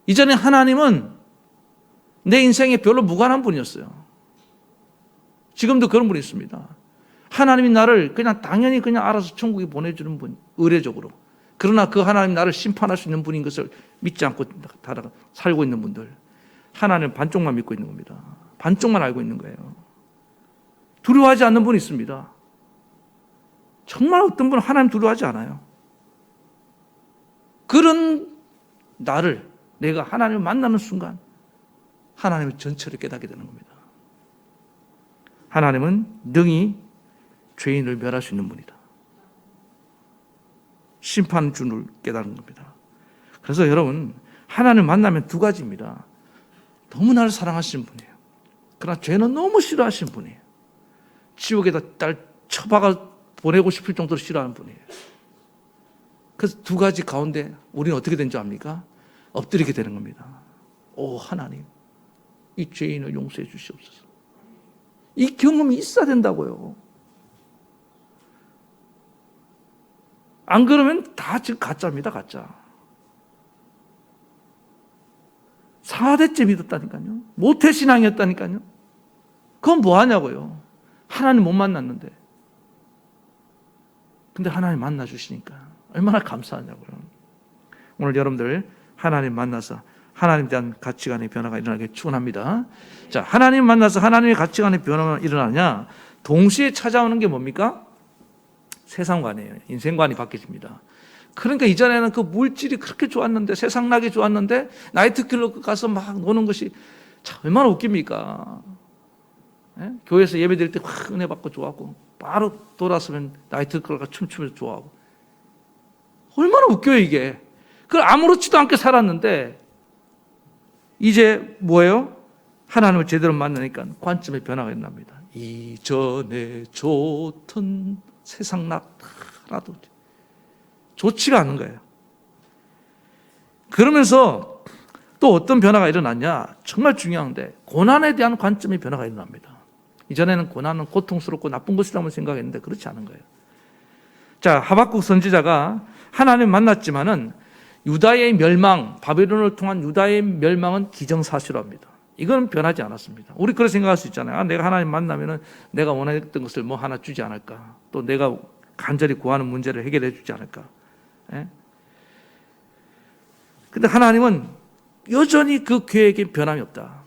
Speaker 1: 이전에 하나님은 내 인생에 별로 무관한 분이었어요. 지금도 그런 분이 있습니다. 하나님이 나를 그냥 당연히 그냥 알아서 천국에 보내주는 분, 의례적으로. 그러나 그 하나님 나를 심판할 수 있는 분인 것을 믿지 않고 살고 있는 분들, 하나님 반쪽만 믿고 있는 겁니다. 반쪽만 알고 있는 거예요. 두려워하지 않는 분이 있습니다. 정말 어떤 분은 하나님 두려워하지 않아요. 그런 나를 내가 하나님을 만나는 순간 하나님의 전체를 깨닫게 되는 겁니다. 하나님은 능히 죄인을 멸할 수 있는 분이다. 심판주를 깨닫는 겁니다. 그래서 여러분, 하나님을 만나면 두 가지입니다. 너무 나를 사랑하시는 분이에요. 그러나 죄는 너무 싫어하시는 분이에요. 지옥에다 딸 처박아 보내고 싶을 정도로 싫어하는 분이에요. 그래서 두 가지 가운데 우리는 어떻게 된 줄 압니까? 엎드리게 되는 겁니다. 오 하나님, 이 죄인을 용서해 주시옵소서. 이 경험이 있어야 된다고요. 안 그러면 다 지금 가짜입니다. 가짜. 4대째 믿었다니까요. 모태신앙이었다니까요. 그건 뭐 하냐고요. 하나님 못 만났는데. 근데 하나님 만나주시니까 얼마나 감사하냐고요. 오늘 여러분들 하나님 만나서 하나님에 대한 가치관의 변화가 일어나길 축원합니다. 자, 하나님 만나서 하나님의 가치관의 변화가 일어나냐? 동시에 찾아오는 게 뭡니까? 세상관이에요. 인생관이 바뀌어집니다. 그러니까 이전에는 그 물질이 그렇게 좋았는데, 세상나게 좋았는데, 나이트클럽 가서 막 노는 것이 참 얼마나 웃깁니까? 예? 교회에서 예배 드릴 때 확 은혜 받고 좋아하고, 바로 돌아서면 나이트클럽 가서 춤추면서 좋아하고. 얼마나 웃겨요, 이게. 그걸 아무렇지도 않게 살았는데, 이제 뭐예요? 하나님을 제대로 만나니까 관점의 변화가 일어납니다. 이전에 좋던 세상락 하나도 좋지가 않은 거예요. 그러면서 또 어떤 변화가 일어났냐? 정말 중요한데 고난에 대한 관점의 변화가 일어납니다. 이전에는 고난은 고통스럽고 나쁜 것이라고 생각했는데 그렇지 않은 거예요. 자, 하박국 선지자가 하나님 만났지만은 유다의 멸망, 바벨론을 통한 유다의 멸망은 기정사실화입니다. 이건 변하지 않았습니다. 우리 그렇게 생각할 수 있잖아요. 내가 하나님 만나면은 내가 원했던 것을 뭐 하나 주지 않을까? 또 내가 간절히 구하는 문제를 해결해 주지 않을까? 예? 근데 하나님은 여전히 그 계획에 변함이 없다.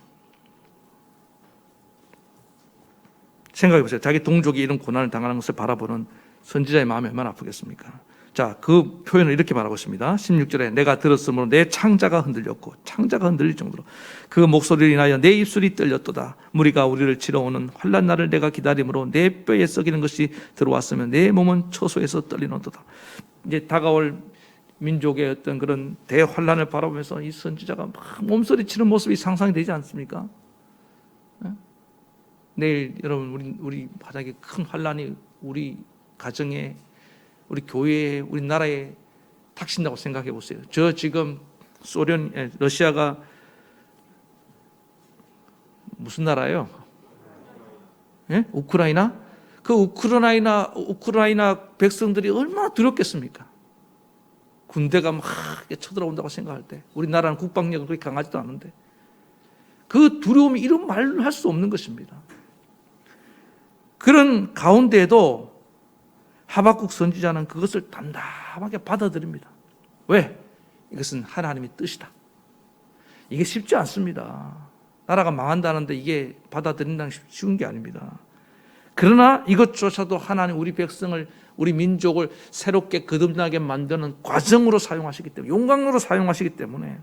Speaker 1: 생각해 보세요. 자기 동족이 이런 고난을 당하는 것을 바라보는 선지자의 마음이 얼마나 아프겠습니까? 자, 그 표현을 이렇게 말하고 있습니다. 16절에 내가 들었으므로 내 창자가 흔들렸고, 창자가 흔들릴 정도로 그 목소리를 인하여 내 입술이 떨렸도다. 무리가 우리를 치러 오는 환난 날을 내가 기다림으로 내 뼈에 썩이는 것이 들어왔으면 내 몸은 처소에서 떨리노도다. 이제 다가올 민족의 어떤 그런 대환난을 바라보면서 이 선지자가 막 몸소리치는 모습이 상상이 되지 않습니까? 네? 내일 여러분 우리 만약에 큰 환난이 우리 가정에, 우리 교회에, 우리 나라에 닥친다고 생각해 보세요. 저 지금 러시아가 무슨 나라예요? 예? 우크라이나? 그 우크라이나 백성들이 얼마나 두렵겠습니까? 군대가 막 쳐들어온다고 생각할 때, 우리나라는 국방력은 그렇게 강하지도 않은데, 그 두려움이 이런 말로 할 수 없는 것입니다. 그런 가운데에도 하박국 선지자는 그것을 담담하게 받아들입니다. 왜? 이것은 하나님의 뜻이다. 이게 쉽지 않습니다. 나라가 망한다는데 이게 받아들인다는 게 쉬운 게 아닙니다. 그러나 이것조차도 하나님 우리 백성을, 우리 민족을 새롭게 거듭나게 만드는 과정으로 사용하시기 때문에, 용광로로 사용하시기 때문에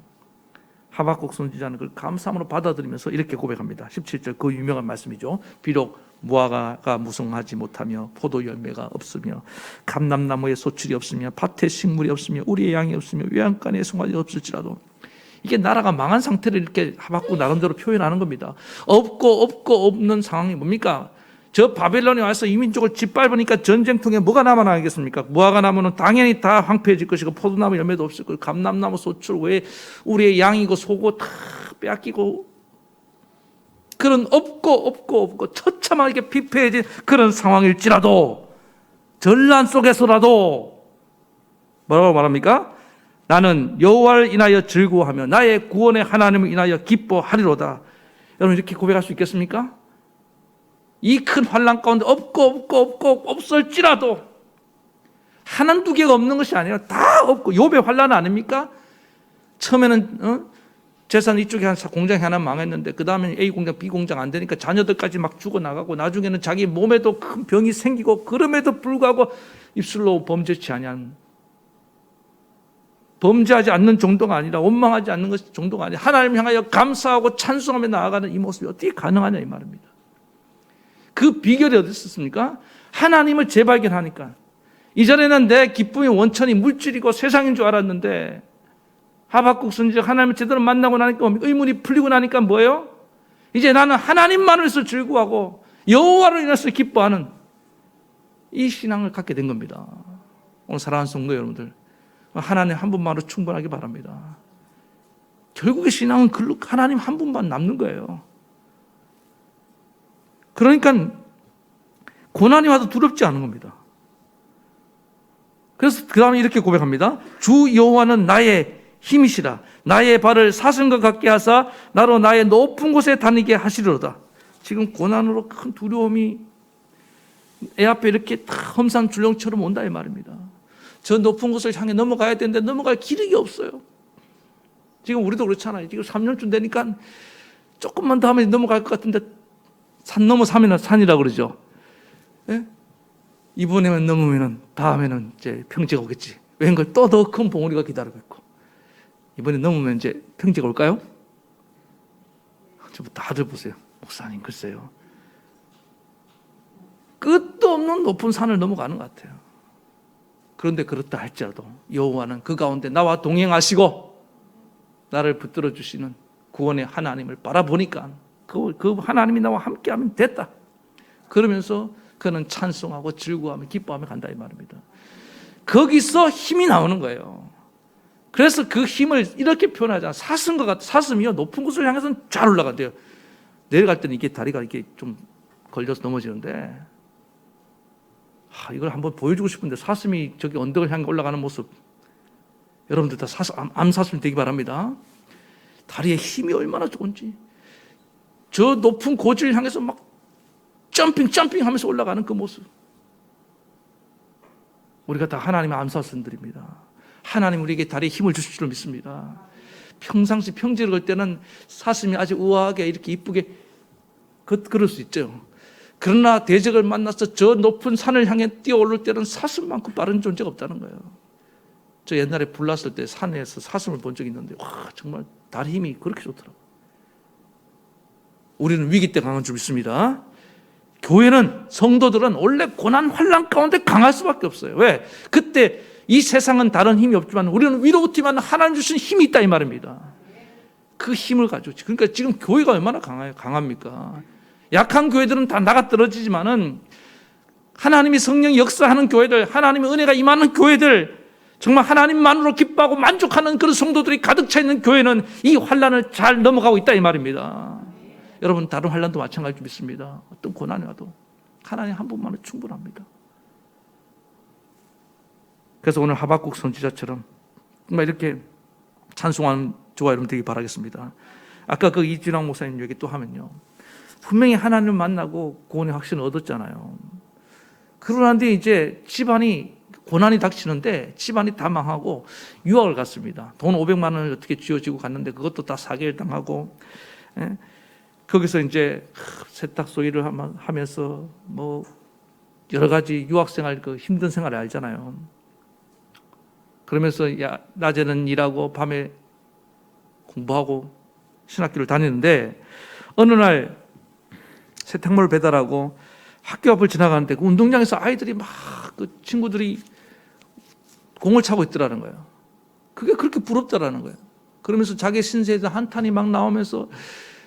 Speaker 1: 하박국 선지자는 그걸 감사함으로 받아들이면서 이렇게 고백합니다. 17절 그 유명한 말씀이죠. 비록 무화과가 무성하지 못하며 포도 열매가 없으며 감람나무에 소출이 없으며 밭에 식물이 없으며 우리의 양이 없으며 외양간에 송아지가 없을지라도, 이게 나라가 망한 상태를 이렇게 하박국 나름대로 표현하는 겁니다. 없고 없는 상황이 뭡니까? 저 바벨론에 와서 이 민족을 짓밟으니까 전쟁통에 뭐가 남아나겠습니까? 무화과 나무는 당연히 다 황폐해질 것이고 포도나무 열매도 없을 것이고 감람나무 소출 외에 우리의 양이고 소고 다 빼앗기고, 그런 없고 처참하게 피폐해진 그런 상황일지라도, 전란 속에서라도 뭐라고 말합니까? 나는 여호와를 인하여 즐거워하며 나의 구원의 하나님을 인하여 기뻐하리로다. 여러분 이렇게 고백할 수 있겠습니까? 이 큰 환난 가운데 없고 없을지라도, 하나 두 개가 없는 것이 아니라 다 없고, 욥의 환난 아닙니까? 처음에는 재산 이쪽에 한 공장이 하나 망했는데 그 다음에 A 공장, B 공장 안 되니까 자녀들까지 막 죽어나가고, 나중에는 자기 몸에도 큰 병이 생기고, 그럼에도 불구하고 입술로 범죄하지 않는 정도가 아니라, 원망하지 않는 것 정도가 아니라 하나님을 향하여 감사하고 찬송하며 나아가는 이 모습이 어떻게 가능하냐 이 말입니다. 그 비결이 어디 있었습니까? 하나님을 재발견하니까. 이전에는 내 기쁨의 원천이 물질이고 세상인 줄 알았는데, 하박국 선지자 하나님을 제대로 만나고 나니까, 의문이 풀리고 나니까 뭐예요? 이제 나는 하나님만을 위해서 즐거워하고 여호와를 인해서 기뻐하는 이 신앙을 갖게 된 겁니다. 오늘 사랑하는 성도 여러분들, 하나님 한 분만으로 충분하기 바랍니다. 결국에 신앙은 하나님 한 분만 남는 거예요. 그러니까 고난이 와도 두렵지 않은 겁니다. 그래서 그 다음에 이렇게 고백합니다. 주 여호와는 나의 힘이시라. 나의 발을 사슴과 같게 하사 나로 나의 높은 곳에 다니게 하시리로다. 지금 고난으로 큰 두려움이 애 앞에 이렇게 딱 험산 줄령처럼 온다 이 말입니다. 저 높은 곳을 향해 넘어가야 되는데 넘어갈 길이 없어요. 지금 우리도 그렇잖아요. 지금 3년쯤 되니까 조금만 더 하면 넘어갈 것 같은데 산 넘어 산이라고 그러죠. 예? 이번에만 넘으면 다음에는 이제 평지가 오겠지. 왠가 또 더 큰 봉우리가 기다리고 있고. 이번에 넘으면 이제 평지가 올까요? 좀 다들 보세요. 목사님 글쎄요. 끝도 없는 높은 산을 넘어가는 것 같아요. 그런데 그렇다 할지라도 여호와는 그 가운데 나와 동행하시고 나를 붙들어 주시는 구원의 하나님을 바라보니까 그 하나님이 나와 함께하면 됐다. 그러면서 그는 찬송하고 즐거워하며 기뻐하며 간다 이 말입니다. 거기서 힘이 나오는 거예요. 그래서 그 힘을 이렇게 표현하잖아요. 사슴이요 높은 곳을 향해서는 잘 올라간대요. 내려갈 때는 이게 다리가 이렇게 좀 걸려서 넘어지는데 이걸 한번 보여주고 싶은데 사슴이 저기 언덕을 향해 올라가는 모습 여러분들 다 암사슴이 되기 바랍니다. 다리에 힘이 얼마나 좋은지 저 높은 고지를 향해서 막 점핑 하면서 올라가는 그 모습 우리가 다 하나님의 암사슴들입니다. 하나님 우리에게 다리에 힘을 주실 줄 믿습니다. 평상시 평지를 걸 때는 사슴이 아주 우아하게 이렇게 이쁘게 그럴 수 있죠. 그러나 대적을 만나서 저 높은 산을 향해 뛰어오를 때는 사슴만큼 빠른 존재가 없다는 거예요. 저 옛날에 불났을 때 산에서 사슴을 본 적이 있는데 와 정말 다리 힘이 그렇게 좋더라고요. 우리는 위기 때 강한 줄 믿습니다. 교회는 성도들은 원래 고난 환난 가운데 강할 수밖에 없어요. 왜? 그때 이 세상은 다른 힘이 없지만 우리는 위로부터 하나님 주신 힘이 있다 이 말입니다. 그 힘을 가지고 그러니까 지금 교회가 얼마나 강합니까? 약한 교회들은 다 나가 떨어지지만은 하나님이 성령이 역사하는 교회들, 하나님의 은혜가 임하는 교회들, 정말 하나님만으로 기뻐하고 만족하는 그런 성도들이 가득 차 있는 교회는 이 환난을 잘 넘어가고 있다 이 말입니다. 여러분 다른 환난도 마찬가지로 믿습니다. 어떤 고난이 와도 하나님 한 분만은 충분합니다. 그래서 오늘 하박국 선지자처럼 정말 이렇게 찬송하는 저와 여러분 되기 바라겠습니다. 아까 그 이진왕 목사님 얘기 또 하면요. 분명히 하나님을 만나고 구원의 확신을 얻었잖아요. 그러는데 이제 집안이 고난이 닥치는데 집안이 다 망하고 유학을 갔습니다. 돈 500만 원을 어떻게 쥐어지고 갔는데 그것도 다 사기를 당하고 거기서 이제 세탁소 일을 하면서 뭐 여러 가지 유학생활 그 힘든 생활을 알잖아요. 그러면서 낮에는 일하고 밤에 공부하고 신학교를 다니는데 어느 날 세탁물 배달하고 학교 앞을 지나가는데 그 운동장에서 아이들이 막 그 친구들이 공을 차고 있더라는 거예요. 그게 그렇게 부럽다라는 거예요. 그러면서 자기 신세에서 한탄이 막 나오면서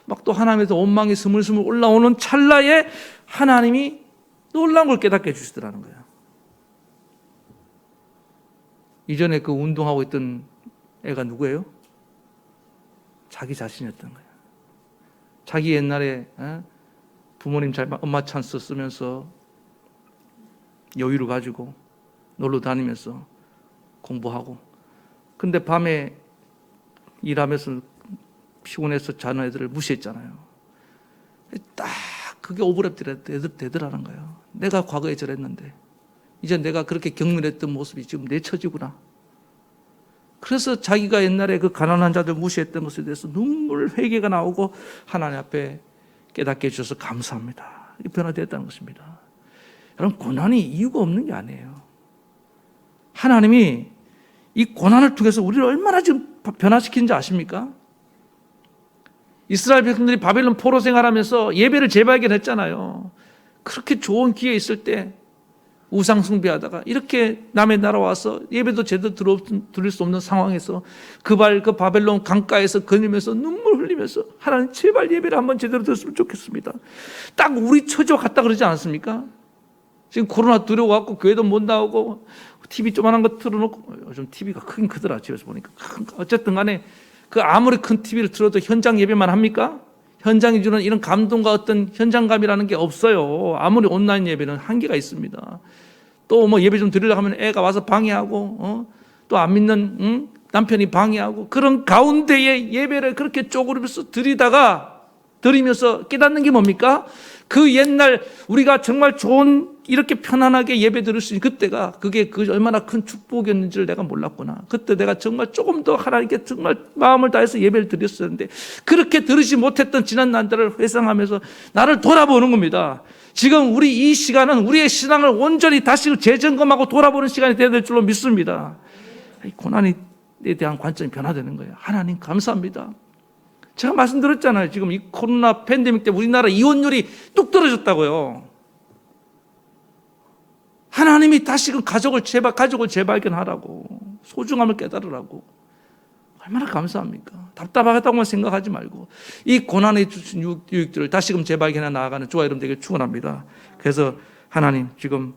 Speaker 1: 막 또 하나님에서 원망이 스물스물 올라오는 찰나에 하나님이 놀라운 걸 깨닫게 해주시더라는 거예요. 이전에 그 운동하고 있던 애가 누구예요? 자기 자신이었던 거예요. 자기 옛날에 부모님 엄마 찬스 쓰면서 여유를 가지고 놀러 다니면서 공부하고 근데 밤에 일하면서 피곤해서 자는 애들을 무시했잖아요. 딱 그게 오버랩 되더라는 거예요. 내가 과거에 저랬는데 이제 내가 그렇게 경멸했던 모습이 지금 내 처지구나. 그래서 자기가 옛날에 그 가난한 자들 무시했던 것에 대해서 눈물 회개가 나오고 하나님 앞에 깨닫게 해주셔서 감사합니다. 이렇게 변화되었다는 것입니다. 여러분 고난이 이유가 없는 게 아니에요. 하나님이 이 고난을 통해서 우리를 얼마나 지금 변화시키는지 아십니까? 이스라엘 백성들이 바벨론 포로 생활하면서 예배를 재발견했잖아요. 그렇게 좋은 기회 있을 때 우상 숭배하다가 이렇게 남의 나라 와서 예배도 제대로 드릴 수 없는 상황에서 그 바벨론 강가에서 거니면서 눈물 흘리면서 하나님 제발 예배를 한번 제대로 드렸으면 좋겠습니다. 딱 우리 처지와 같다 그러지 않습니까? 지금 코로나 두려워갖고 교회도 못 나오고 TV 조그만한 거 틀어놓고 요즘 TV가 크긴 크더라 집에서 보니까 어쨌든 간에 그 아무리 큰 TV를 틀어도 현장 예배만 합니까? 현장이 주는 이런 감동과 어떤 현장감이라는 게 없어요. 아무리 온라인 예배는 한계가 있습니다. 또 뭐 예배 좀 드리려고 하면 애가 와서 방해하고, 또 안 믿는 남편이 방해하고, 그런 가운데에 예배를 그렇게 쪼그리면서 드리면서 깨닫는 게 뭡니까? 그 옛날 우리가 정말 좋은 이렇게 편안하게 예배 드릴 수 있는 그때가 그게 얼마나 큰 축복이었는지를 내가 몰랐구나. 그때 내가 정말 조금 더 하나님께 정말 마음을 다해서 예배를 드렸었는데 그렇게 들으지 못했던 지난 날들을 회상하면서 나를 돌아보는 겁니다. 지금 우리 이 시간은 우리의 신앙을 온전히 다시 재점검하고 돌아보는 시간이 되어야 될 줄로 믿습니다. 고난에 대한 관점이 변화되는 거예요. 하나님 감사합니다. 제가 말씀드렸잖아요. 지금 이 코로나 팬데믹 때문에 우리나라 이혼율이 뚝 떨어졌다고요. 하나님이 다시금 가족을 재발견하라고, 소중함을 깨달으라고. 얼마나 감사합니까? 답답하다고만 생각하지 말고 이 고난에 주신 유익들을 다시금 재발견해 나아가는 저와 여러분 되게 축원합니다. 그래서 하나님 지금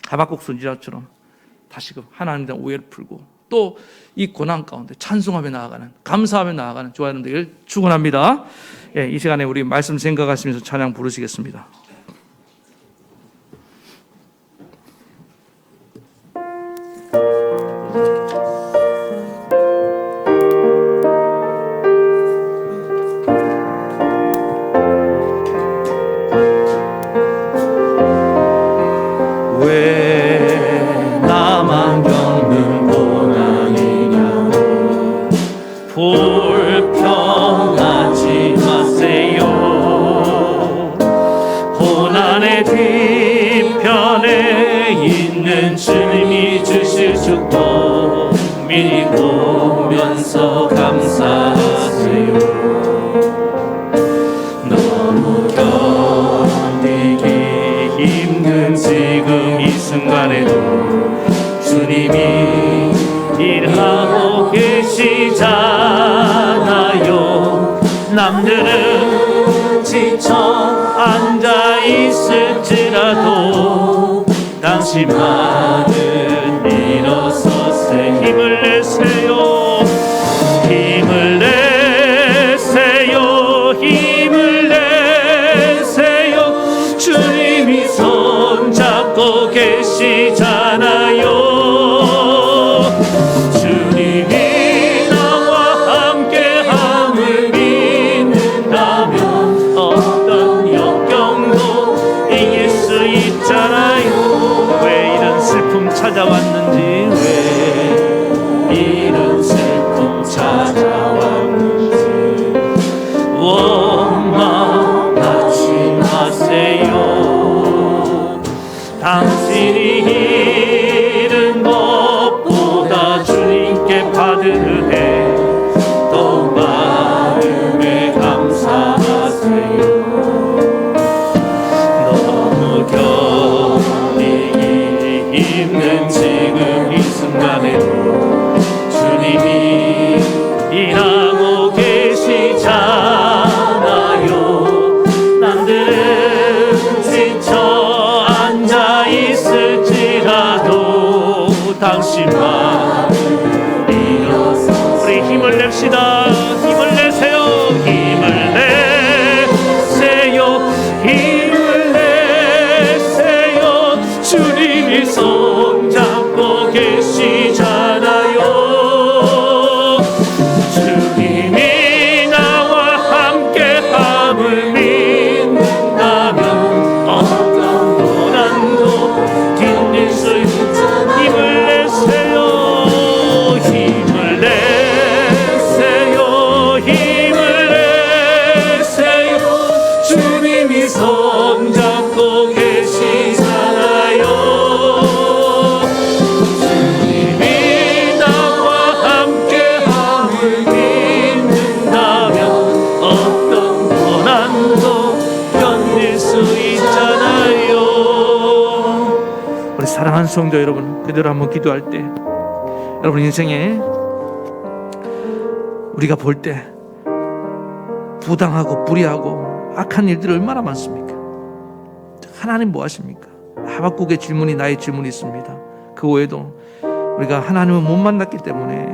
Speaker 1: 하박국 선지자처럼 다시금 하나님에 대한 오해를 풀고 또 이 고난 가운데 찬송하며 나아가는, 감사하며 나아가는 저와 여러분 되길 축원합니다. 예, 이 시간에 우리 말씀 생각하시면서 찬양 부르시겠습니다.
Speaker 2: 불평하지 마세요. 고난의 뒤편에 있는 주님이 주실 축복 미리 보면서 감사하세요. 너무 견디기 힘든 지금 이 순간에도 주님이 일하고 계시잖아요. 남들은 지쳐 앉아 있을지라도 당신만은 일어서세. 힘을 내세요. 힘을 내세요. 힘을 내세요. 주님이 손잡고 계시잖아요. 찾아왔는지, 왜 이런 슬픔 찾아왔는지 원망하지 마세요. 당신이 잃은 것보다 주님께 받은 은혜 더 마음에 감사하세요. 너무 힘든 지금 이 순간에도 주님이 일하고 계시잖아요. 남들은 지쳐 앉아 있을지라도 당신만 일어서 우리 힘을 냅시다. 힘을 내세요. 힘을 내세요. 힘을 내세요. 주님이 손잡고 계시잖아요. 주님이 나와 함께함을 믿는다면 어떤 고난도 견딜 수 있잖아요. 힘을 내세요. 힘을 내세요. 힘을 내세요. 주님이 손잡고 계시잖아요.
Speaker 1: 사랑하는 성도 여러분, 그대로 한번 기도할 때 여러분 인생에 우리가 볼 때 부당하고 불의하고 악한 일들이 얼마나 많습니까? 하나님 뭐 하십니까? 하박국의 질문이 나의 질문이 있습니다. 그 외에도 우리가 하나님을 못 만났기 때문에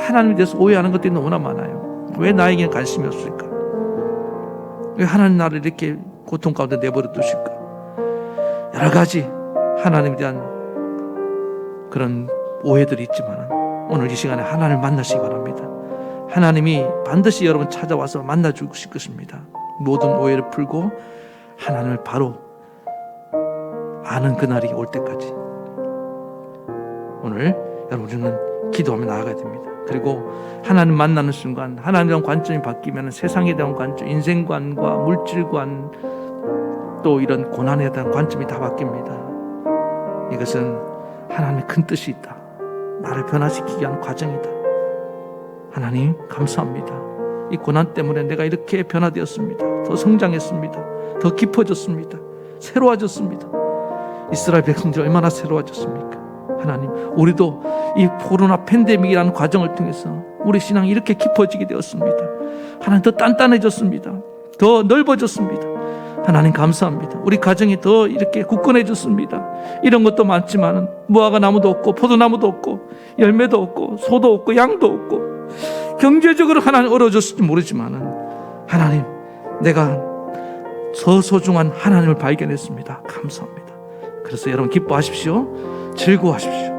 Speaker 1: 하나님에 대해서 오해하는 것들이 너무나 많아요. 왜 나에게는 관심이 없을까? 왜 하나님 나를 이렇게 고통 가운데 내버려 두실까? 여러 가지 하나님에 대한 그런 오해들이 있지만 오늘 이 시간에 하나님을 만나시기 바랍니다. 하나님이 반드시 여러분 찾아와서 만나 주실 것입니다. 모든 오해를 풀고 하나님을 바로 아는 그날이 올 때까지 오늘 여러분은 기도하며 나아가야 됩니다. 그리고 하나님 만나는 순간 하나님에 대한 관점이 바뀌면 세상에 대한 관점, 인생관과 물질관 또 이런 고난에 대한 관점이 다 바뀝니다. 이것은 하나님의 큰 뜻이 있다. 나를 변화시키기 위한 과정이다. 하나님 감사합니다. 이 고난 때문에 내가 이렇게 변화되었습니다. 더 성장했습니다. 더 깊어졌습니다. 새로워졌습니다. 이스라엘 백성들이 얼마나 새로워졌습니까? 하나님, 우리도 이 코로나 팬데믹이라는 과정을 통해서 우리 신앙이 이렇게 깊어지게 되었습니다. 하나님 더 단단해졌습니다. 더 넓어졌습니다. 하나님 감사합니다. 우리 가정이 더 이렇게 굳건해졌습니다. 이런 것도 많지만 무화과 나무도 없고 포도나무도 없고 열매도 없고 소도 없고 양도 없고 경제적으로 하나님 어려워졌을지 모르지만 하나님, 내가 소중한 하나님을 발견했습니다. 감사합니다. 그래서 여러분 기뻐하십시오. 즐거워하십시오.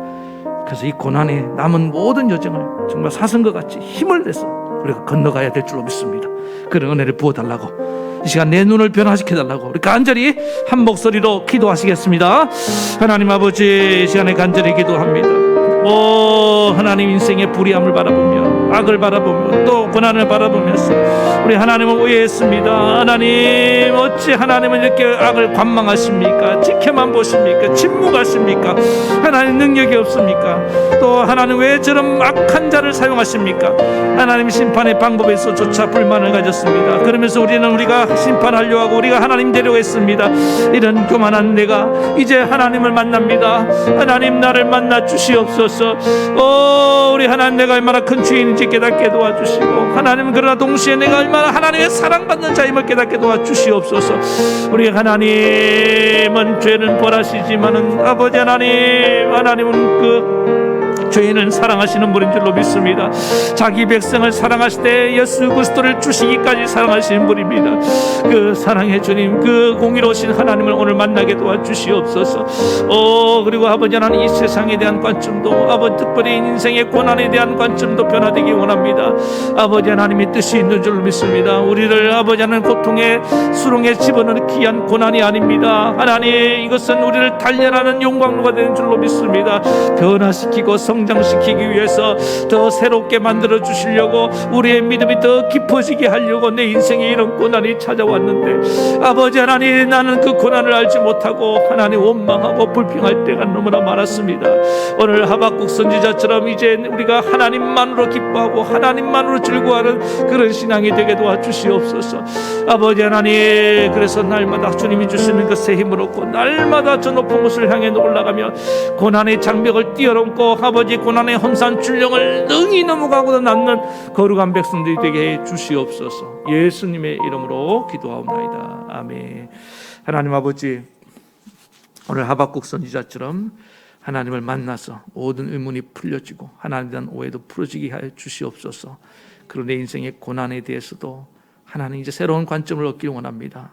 Speaker 1: 그래서 이 고난에 남은 모든 여정을 정말 사슴과 같이 힘을 내서 우리가 건너가야 될 줄로 믿습니다. 그런 은혜를 부어달라고, 이 시간 내 눈을 변화시켜달라고 우리 간절히 한 목소리로 기도하시겠습니다. 하나님 아버지, 이 시간에 간절히 기도합니다. 오 하나님, 인생의 불의함을 바라보며 악을 바라보며 또 고난을 바라보면서 우리 하나님을 오해했습니다. 하나님, 어찌 하나님은 이렇게 악을 관망하십니까? 지켜만 보십니까? 침묵하십니까? 하나님 능력이 없습니까? 또 하나님 왜 저런 악한 자를 사용하십니까? 하나님 심판의 방법에서조차 불만을 가졌습니다. 그러면서 우리가 심판하려고 하고 우리가 하나님 되려고 했습니다. 이런 교만한 내가 이제 하나님을 만납니다. 하나님, 나를 만나 주시옵소서. 우리 하나님, 내가 얼마나 큰 죄인인지 깨닫게 도와주시고, 하나님 그러나 동시에 내가 얼마나 하나님의 사랑받는 자임을 깨닫게 도와주시옵소서. 우리 하나님은 죄는 벌하시지만은 아버지 하나님은 그 죄인을 사랑하시는 분인 줄로 믿습니다. 자기 백성을 사랑하실 때 예수 그리스도를 주시기까지 사랑하시는 분입니다. 그 사랑의 주님, 그 공의로우신 하나님을 오늘 만나게 도와주시옵소서. 그리고 아버지 하나님, 이 세상에 대한 관점도, 아버지 특별히 인생의 고난에 대한 관점도 변화되기 원합니다. 아버지 하나님의 뜻이 있는 줄로 믿습니다. 우리를 아버지 하나님 고통의 수렁에 집어넣는 귀한 고난이 아닙니다. 하나님, 이것은 우리를 단련하는 용광로가 되는 줄로 믿습니다. 변화시키고 성장시키기 위해서 더 새롭게 만들어 주시려고, 우리의 믿음이 더 깊어지게 하려고 내 인생에 이런 고난이 찾아왔는데 아버지 하나님, 나는 그 고난을 알지 못하고 하나님 원망하고 불평할 때가 너무나 많았습니다. 오늘 하박국 선지자처럼 이제 우리가 하나님만으로 기뻐하고 하나님만으로 즐거워하는 그런 신앙이 되게 도와주시옵소서. 아버지 하나님, 그래서 날마다 주님이 주시는 그 새 힘을 얻고 날마다 저 높은 곳을 향해 올라가며 고난의 장벽을 뛰어넘고 아버지 고난의 험산 출령을 능히 넘어가고도 남는 거룩한 백성들이 되게 해 주시옵소서. 예수님의 이름으로 기도하옵나이다. 아멘. 하나님 아버지, 오늘 하박국 선지자처럼 하나님을 만나서 모든 의문이 풀려지고 하나님에 대한 오해도 풀어지게 하여 주시옵소서. 그리고 내 인생의 고난에 대해서도 하나님 이제 새로운 관점을 얻기를 원합니다.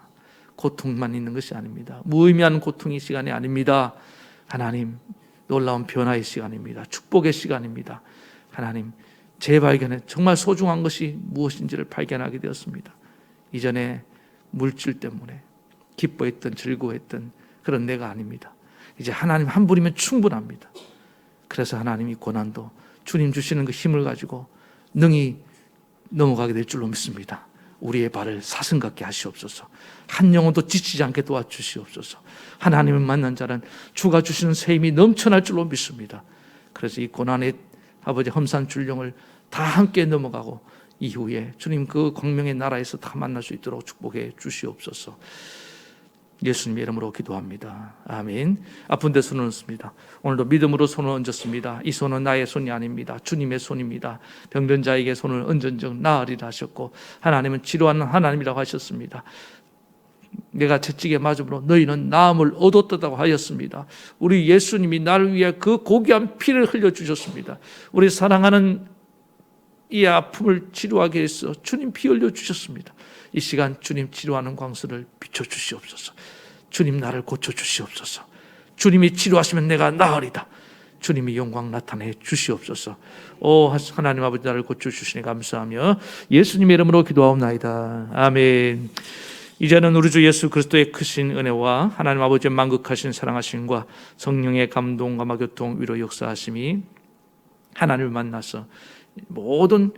Speaker 1: 고통만 있는 것이 아닙니다. 무의미한 고통의 시간이 아닙니다. 하나님, 놀라운 변화의 시간입니다. 축복의 시간입니다. 하나님, 재발견에 정말 소중한 것이 무엇인지를 발견하게 되었습니다. 이전에 물질 때문에 기뻐했던, 즐거워했던 그런 내가 아닙니다. 이제 하나님 한 분이면 충분합니다. 그래서 하나님, 이 고난도 주님 주시는 그 힘을 가지고 능히 넘어가게 될 줄로 믿습니다. 우리의 발을 사슴 같게 하시옵소서. 한 영혼도 지치지 않게 도와주시옵소서. 하나님을 만난 자는 주가 주시는 새 힘이 넘쳐날 줄로 믿습니다. 그래서 이 고난의 아버지 험산 출령을 다 함께 넘어가고 이후에 주님 그 광명의 나라에서 다 만날 수 있도록 축복해 주시옵소서. 예수님의 이름으로 기도합니다. 아멘. 아픈 데 손을 얹습니다. 오늘도 믿음으로 손을 얹었습니다. 이 손은 나의 손이 아닙니다. 주님의 손입니다. 병든 자에게 손을 얹은 적 나으리라 하셨고, 하나님은 치료하는 하나님이라고 하셨습니다. 내가 채찍에 맞음으로 너희는 나음을 얻었다고 하였습니다. 우리 예수님이 나를 위해 그 고귀한 피를 흘려주셨습니다. 우리 사랑하는 이 아픔을 치료하기 위해서 주님 피 흘려 주셨습니다. 이 시간 주님 치료하는 광선을 비춰 주시옵소서. 주님 나를 고쳐 주시옵소서. 주님이 치료하시면 내가 나으리다. 주님이 영광 나타내 주시옵소서. 오 하나님 아버지, 나를 고쳐 주시니 감사하며 예수님의 이름으로 기도하옵나이다. 아멘. 이제는 우리 주 예수 그리스도의 크신 은혜와 하나님 아버지의 만극하신 사랑하심과 성령의 감동, 감화, 교통, 위로 역사하심이 하나님을 만나서 모든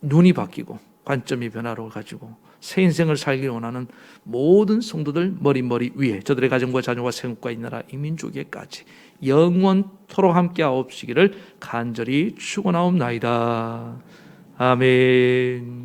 Speaker 1: 눈이 바뀌고 관점이 변화로 가지고 새 인생을 살기 원하는 모든 성도들 머리 위에, 저들의 가정과 자녀와 생업과 이 나라 이 민족에까지 영원토록 함께하옵시기를 간절히 축원하옵나이다. 아멘.